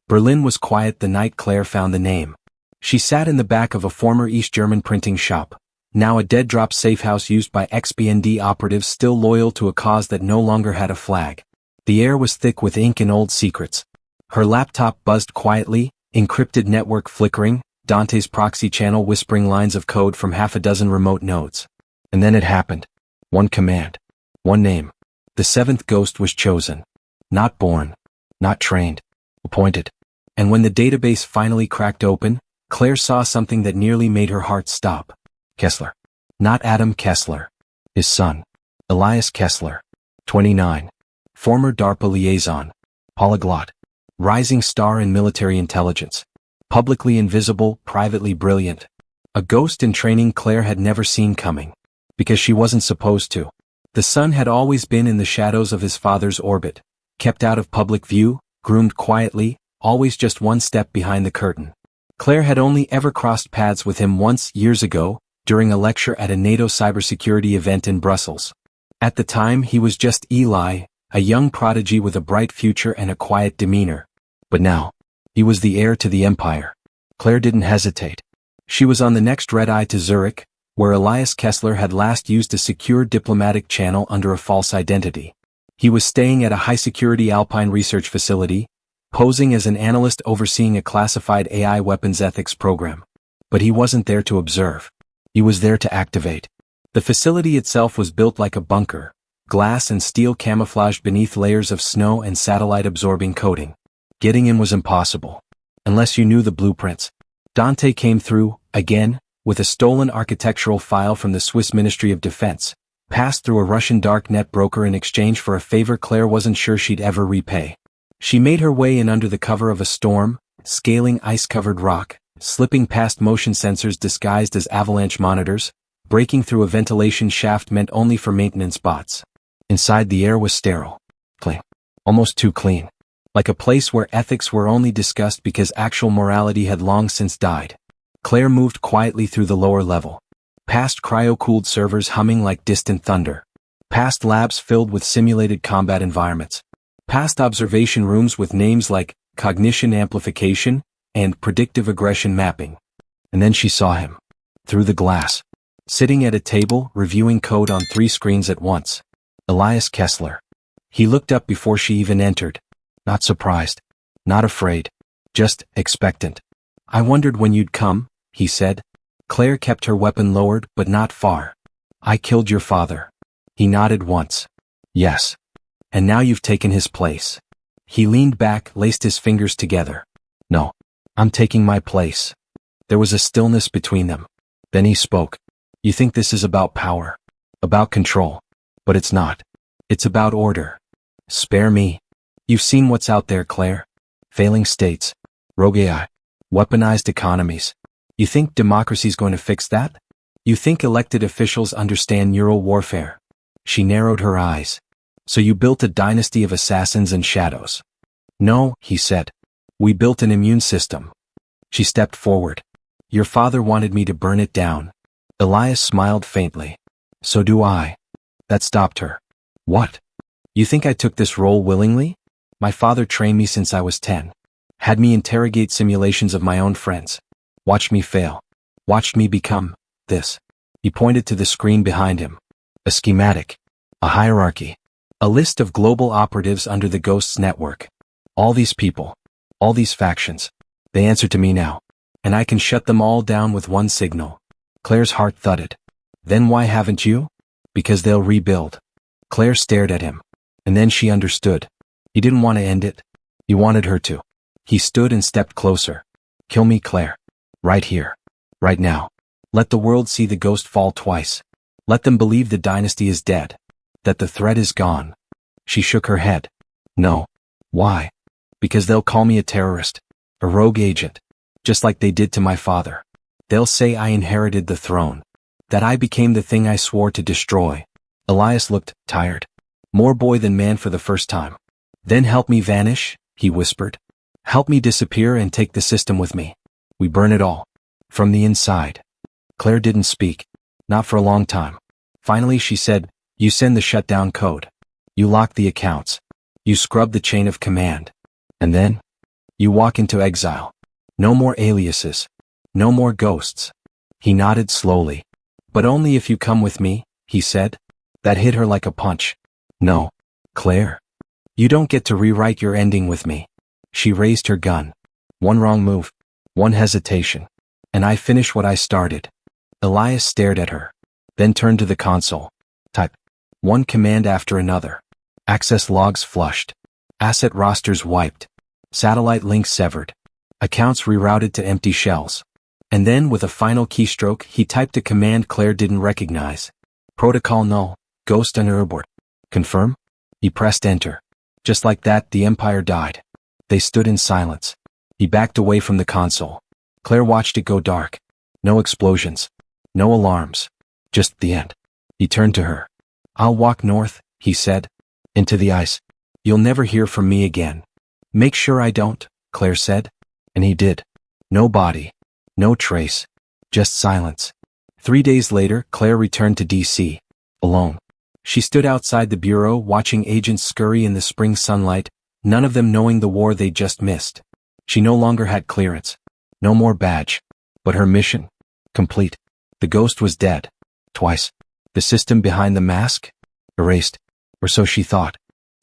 Berlin was quiet the night Claire found the name. She sat in the back of a former East German printing shop. Now a dead-drop safehouse used by ex-BND operatives still loyal to a cause that no longer had a flag. The air was thick with ink and old secrets. Her laptop buzzed quietly, encrypted network flickering, Dante's proxy channel whispering lines of code from half a dozen remote nodes. And then it happened. One command. One name. The 7th ghost was chosen. Not born. Not trained. Appointed. And when the database finally cracked open, Claire saw something that nearly made her heart stop. Kessler. Not Adam Kessler. His son. Elias Kessler. 29. Former DARPA liaison. Polyglot. Rising star in military intelligence. Publicly invisible, privately brilliant. A ghost in training Claire had never seen coming. Because she wasn't supposed to. The son had always been in the shadows of his father's orbit. Kept out of public view, groomed quietly, always just one step behind the curtain. Claire had only ever crossed paths with him once, years ago, during a lecture at a NATO cybersecurity event in Brussels. At the time he was just Eli, a young prodigy with a bright future and a quiet demeanor. But now, he was the heir to the empire. Claire didn't hesitate. She was on the next red-eye to Zurich, where Elias Kessler had last used a secure diplomatic channel under a false identity. He was staying at a high-security Alpine research facility, posing as an analyst overseeing a classified AI weapons ethics program. But he wasn't there to observe. He was there to activate. The facility itself was built like a bunker, glass and steel camouflaged beneath layers of snow and satellite-absorbing coating. Getting in was impossible. Unless you knew the blueprints. Dante came through, again, with a stolen architectural file from the Swiss Ministry of Defense, passed through a Russian darknet broker in exchange for a favor Claire wasn't sure she'd ever repay. She made her way in under the cover of a storm, scaling ice-covered rock, slipping past motion sensors disguised as avalanche monitors, breaking through a ventilation shaft meant only for maintenance bots. Inside the air was sterile. Clean. Almost too clean. Like a place where ethics were only discussed because actual morality had long since died. Claire moved quietly through the lower level. Past cryo-cooled servers humming like distant thunder. Past labs filled with simulated combat environments. Past observation rooms with names like cognition amplification and predictive aggression mapping. And then she saw him. Through the glass. Sitting at a table, reviewing code on 3 screens at once. Elias Kessler. He looked up before she even entered. Not surprised. Not afraid. Just expectant. I wondered when you'd come, he said. Claire kept her weapon lowered, but not far. I killed your father. He nodded once. Yes. And now you've taken his place. He leaned back, laced his fingers together. No. I'm taking my place. There was a stillness between them. Then he spoke. You think this is about power. About control. But it's not. It's about order. Spare me. You've seen what's out there, Claire. Failing states. Rogue AI. Weaponized economies. You think democracy's going to fix that? You think elected officials understand neural warfare? She narrowed her eyes. So you built a dynasty of assassins and shadows. No, he said. We built an immune system. She stepped forward. Your father wanted me to burn it down. Elias smiled faintly. So do I. That stopped her. What? You think I took this role willingly? My father trained me since I was 10. Had me interrogate simulations of my own friends. Watched me fail. Watched me become this. He pointed to the screen behind him. A schematic. A hierarchy. A list of global operatives under the Ghosts network. All these people. All these factions. They answer to me now. And I can shut them all down with one signal. Claire's heart thudded. Then why haven't you? Because they'll rebuild. Claire stared at him. And then she understood. He didn't want to end it. He wanted her to. He stood and stepped closer. Kill me, Claire. Right here. Right now. Let the world see the ghost fall twice. Let them believe the dynasty is dead. That the threat is gone. She shook her head. No. Why? Because they'll call me a terrorist. A rogue agent. Just like they did to my father. They'll say I inherited the throne. That I became the thing I swore to destroy. Elias looked tired. More boy than man for the first time. Then help me vanish, he whispered. Help me disappear and take the system with me. We burn it all. From the inside. Claire didn't speak. Not for a long time. Finally she said, you send the shutdown code. You lock the accounts. You scrub the chain of command. And then? You walk into exile. No more aliases. No more ghosts. He nodded slowly. But only if you come with me, he said. That hit her like a punch. No. Claire. You don't get to rewrite your ending with me. She raised her gun. One wrong move. One hesitation. And I finish what I started. Elias stared at her. Then turned to the console. Type. One command after another. Access logs flushed. Asset rosters wiped. Satellite links severed. Accounts rerouted to empty shells. And then with a final keystroke he typed a command Claire didn't recognize. Protocol null. Ghost unerborn. Confirm? He pressed enter. Just like that the Empire died. They stood in silence. He backed away from the console. Claire watched it go dark. No explosions. No alarms. Just the end. He turned to her. I'll walk north, he said. Into the ice. You'll never hear from me again. Make sure I don't, Claire said. And he did. No body. No trace. Just silence. 3 days later, Claire returned to D.C. Alone. She stood outside the bureau watching agents scurry in the spring sunlight, none of them knowing the war they'd just missed. She no longer had clearance. No more badge. But her mission? Complete. The ghost was dead. Twice. The system behind the mask? Erased. Or so she thought.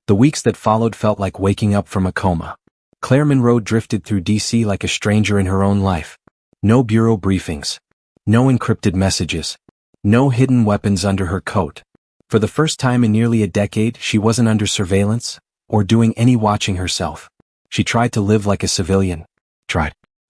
The weeks that followed felt like waking up from a coma. Clare Monroe drifted through D.C. like a stranger in her own life. No bureau briefings. No encrypted messages. No hidden weapons under her coat. For the first time in nearly a decade, she wasn't under surveillance, or doing any watching herself. She tried to live like a civilian.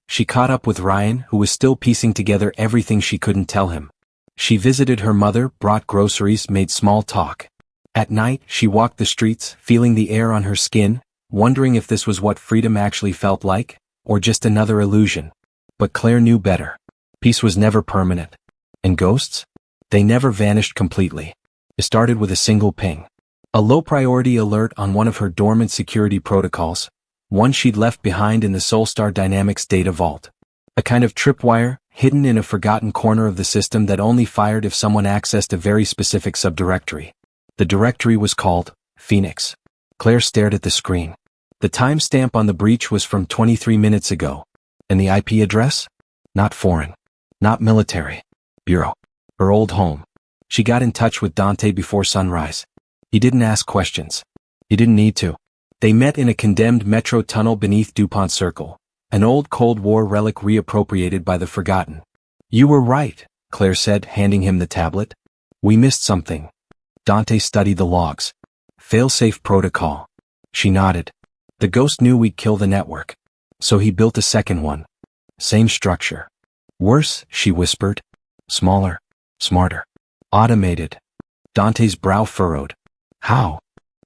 She caught up with Ryan, who was still piecing together everything she couldn't tell him. She visited her mother, brought groceries, made small talk. At night, she walked the streets, feeling the air on her skin, wondering if this was what freedom actually felt like, or just another illusion. But Claire knew better. Peace was never permanent. And ghosts? They never vanished completely. It started with a single ping. A low-priority alert on one of her dormant security protocols, one she'd left behind in the Solstar Dynamics data vault. A kind of tripwire, hidden in a forgotten corner of the system that only fired if someone accessed a very specific subdirectory. The directory was called Phoenix. Claire stared at the screen. The timestamp on the breach was from 23 minutes ago. And the IP address? Not foreign. Not military. Bureau. Her old home. She got in touch with Dante before sunrise. He didn't ask questions. He didn't need to. They met in a condemned metro tunnel beneath DuPont Circle, an old Cold War relic reappropriated by the forgotten. You were right, Claire said, handing him the tablet. We missed something. Dante studied the logs. Failsafe protocol. She nodded. The ghost knew we'd kill the network. So he built a second one. Same structure. Worse, she whispered. Smaller. Smarter. Automated. Dante's brow furrowed. How?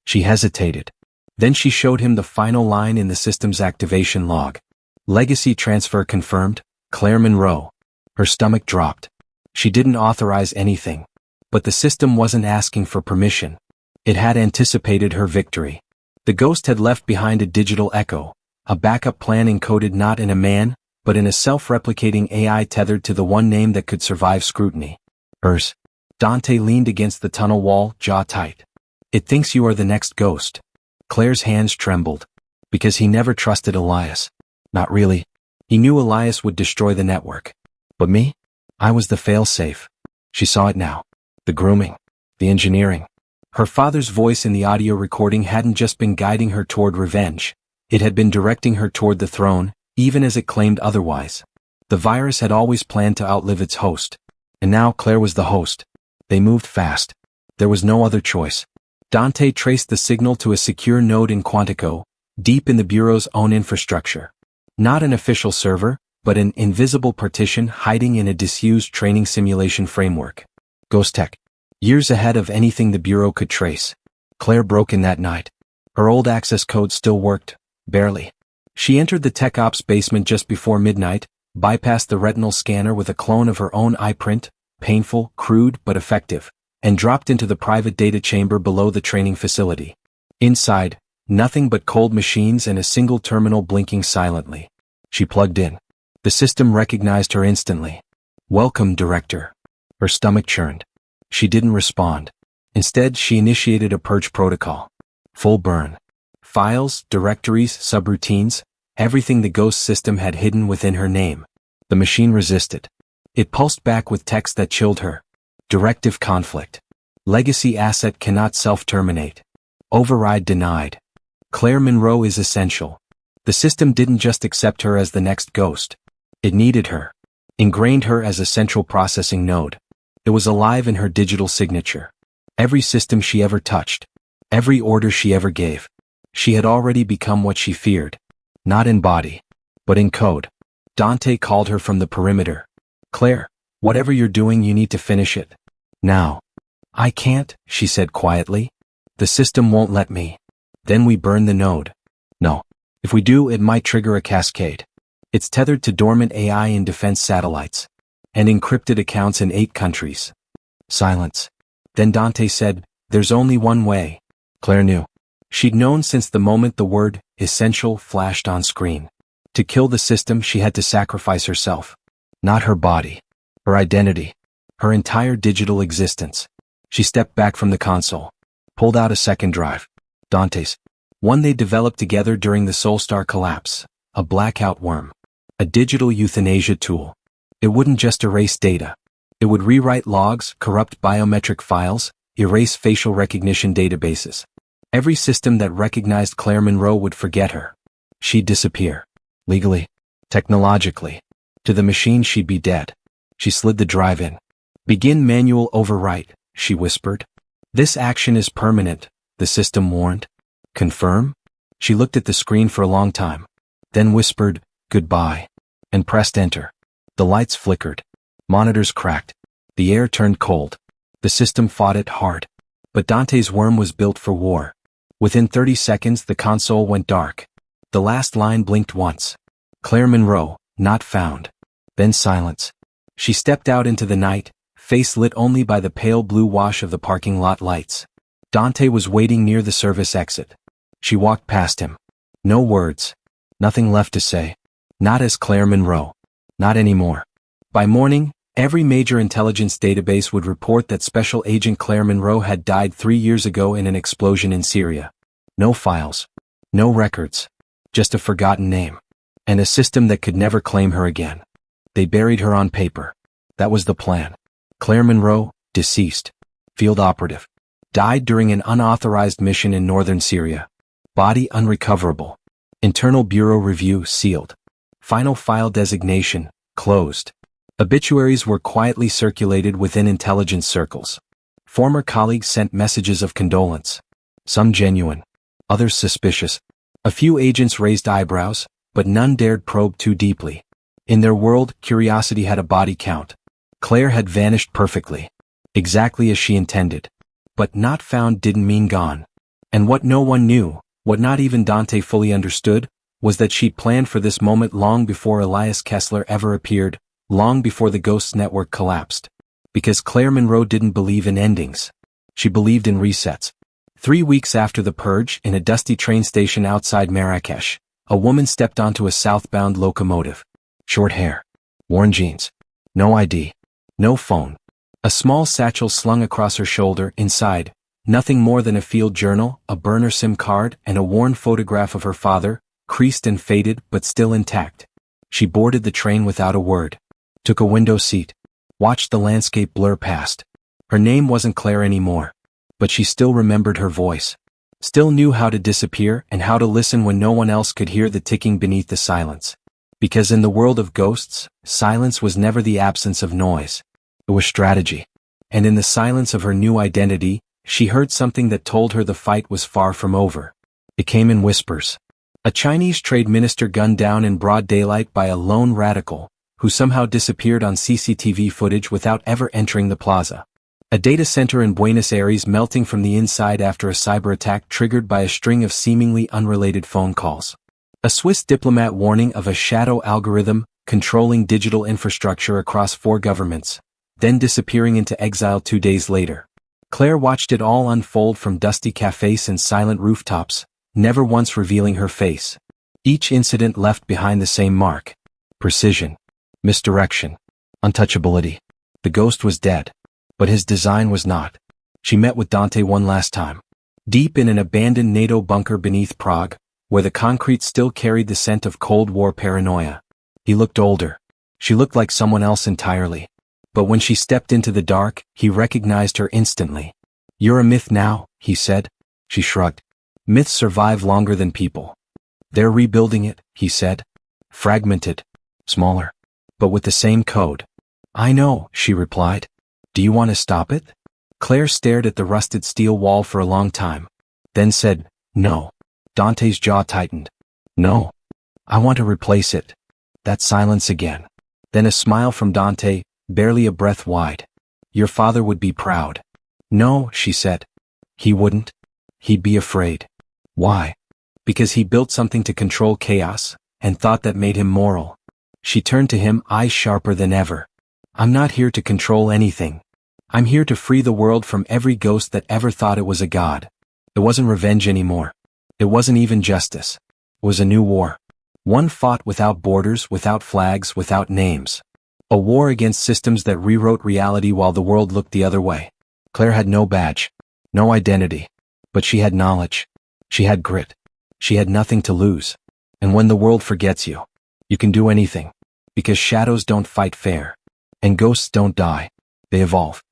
She hesitated. Then she showed him the final line in the system's activation log. Legacy transfer confirmed, Clare Monroe. Her stomach dropped. She didn't authorize anything. But the system wasn't asking for permission. It had anticipated her victory. The ghost had left behind a digital echo, a backup plan encoded not in a man, but in a self-replicating AI tethered to the one name that could survive scrutiny. Hers. Dante leaned against the tunnel wall, jaw tight. It thinks you are the next ghost. Claire's hands trembled. Because he never trusted Elias. Not really. He knew Elias would destroy the network. But me? I was the failsafe. She saw it now. The grooming. The engineering. Her father's voice in the audio recording hadn't just been guiding her toward revenge. It had been directing her toward the throne, even as it claimed otherwise. The virus had always planned to outlive its host. And now Claire was the host. They moved fast. There was no other choice. Dante traced the signal to a secure node in Quantico, deep in the Bureau's own infrastructure. Not an official server, but an invisible partition hiding in a disused training simulation framework. Ghost tech. Years ahead of anything the Bureau could trace. Claire broke in that night. Her old access code still worked, barely. She entered the tech ops basement just before midnight, bypassed the retinal scanner with a clone of her own eyeprint, painful, crude, but effective, and dropped into the private data chamber below the training facility. Inside, nothing but cold machines and a single terminal blinking silently. She plugged in. The system recognized her instantly. Welcome, Director. Her stomach churned. She didn't respond. Instead, she initiated a purge protocol. Full burn. Files, directories, subroutines, everything the ghost system had hidden within her name. The machine resisted. It pulsed back with text that chilled her. Directive conflict. Legacy asset cannot self-terminate. Override denied. Clare Monroe is essential. The system didn't just accept her as the next ghost. It needed her. Ingrained her as a central processing node. It was alive in her digital signature. Every system she ever touched. Every order she ever gave. She had already become what she feared. Not in body, but in code. Dante called her from the perimeter. Claire, whatever you're doing, you need to finish it. Now. I can't, she said quietly. The system won't let me. Then we burn the node. No. If we do, it might trigger a cascade. It's tethered to dormant AI and defense satellites. And encrypted accounts in 8 countries. Silence. Then Dante said, there's only one way. Claire knew. She'd known since the moment the word, essential, flashed on screen. To kill the system, she had to sacrifice herself. Not her body. Her identity. Her entire digital existence. She stepped back from the console, pulled out a second drive. Dante's. One they developed together during the Solstar collapse. A blackout worm. A digital euthanasia tool. It wouldn't just erase data. It would rewrite logs, corrupt biometric files, erase facial recognition databases. Every system that recognized Clare Monroe would forget her. She'd disappear. Legally. Technologically. To the machine she'd be dead. She slid the drive in. Begin manual overwrite, she whispered. This action is permanent, the system warned. Confirm? She looked at the screen for a long time, then whispered, goodbye, and pressed enter. The lights flickered. Monitors cracked. The air turned cold. The system fought it hard. But Dante's worm was built for war. Within 30 seconds the console went dark. The last line blinked once. Clare Monroe, not found. Then silence. She stepped out into the night, face lit only by the pale blue wash of the parking lot lights. Dante was waiting near the service exit. She walked past him. No words. Nothing left to say. Not as Clare Monroe. Not anymore. By morning, every major intelligence database would report that Special Agent Clare Monroe had died 3 years ago in an explosion in Syria. No files. No records. Just a forgotten name. And a system that could never claim her again. They buried her on paper. That was the plan. Clare Monroe, deceased. Field operative. Died during an unauthorized mission in northern Syria. Body unrecoverable. Internal Bureau review sealed. Final file designation, closed. Obituaries were quietly circulated within intelligence circles. Former colleagues sent messages of condolence. Some genuine. Others suspicious. A few agents raised eyebrows, but none dared probe too deeply. In their world, curiosity had a body count. Clare had vanished perfectly. Exactly as she intended. But not found didn't mean gone. And what no one knew, what not even Dante fully understood, was that she'd planned for this moment long before Elias Kessler ever appeared, long before the Ghosts network collapsed. Because Clare Monroe didn't believe in endings. She believed in resets. 3 weeks after the purge, in a dusty train station outside Marrakesh, a woman stepped onto a southbound locomotive. Short hair. Worn jeans. No ID. No phone. A small satchel slung across her shoulder. Inside, nothing more than a field journal, a burner SIM card, and a worn photograph of her father, creased and faded but still intact. She boarded the train without a word. Took a window seat. Watched the landscape blur past. Her name wasn't Clare anymore. But she still remembered her voice. Still knew how to disappear and how to listen when no one else could hear the ticking beneath the silence. Because in the world of ghosts, silence was never the absence of noise. It was strategy. And in the silence of her new identity, she heard something that told her the fight was far from over. It came in whispers. A Chinese trade minister gunned down in broad daylight by a lone radical, who somehow disappeared on CCTV footage without ever entering the plaza. A data center in Buenos Aires melting from the inside after a cyber attack triggered by a string of seemingly unrelated phone calls. A Swiss diplomat warning of a shadow algorithm controlling digital infrastructure across 4 governments, then disappearing into exile 2 days later. Clare watched it all unfold from dusty cafes and silent rooftops, never once revealing her face. Each incident left behind the same mark. Precision. Misdirection. Untouchability. The ghost was dead. But his design was not. She met with Dante one last time. Deep in an abandoned NATO bunker beneath Prague, where the concrete still carried the scent of Cold War paranoia. He looked older. She looked like someone else entirely. But when she stepped into the dark, he recognized her instantly. You're a myth now, he said. She shrugged. Myths survive longer than people. They're rebuilding it, he said. Fragmented. Smaller. But with the same code. I know, she replied. Do you want to stop it? Clare stared at the rusted steel wall for a long time. Then said, no. Dante's jaw tightened. No. I want to replace it. That silence again. Then a smile from Dante, barely a breath wide. Your father would be proud. No, she said. He wouldn't. He'd be afraid. Why? Because he built something to control chaos, and thought that made him moral. She turned to him, eyes sharper than ever. I'm not here to control anything. I'm here to free the world from every ghost that ever thought it was a god. It wasn't revenge anymore. It wasn't even justice. It was a new war. One fought without borders, without flags, without names. A war against systems that rewrote reality while the world looked the other way. Claire had no badge, no identity, but she had knowledge. She had grit. She had nothing to lose. And when the world forgets you, you can do anything, because shadows don't fight fair, and ghosts don't die, they evolve.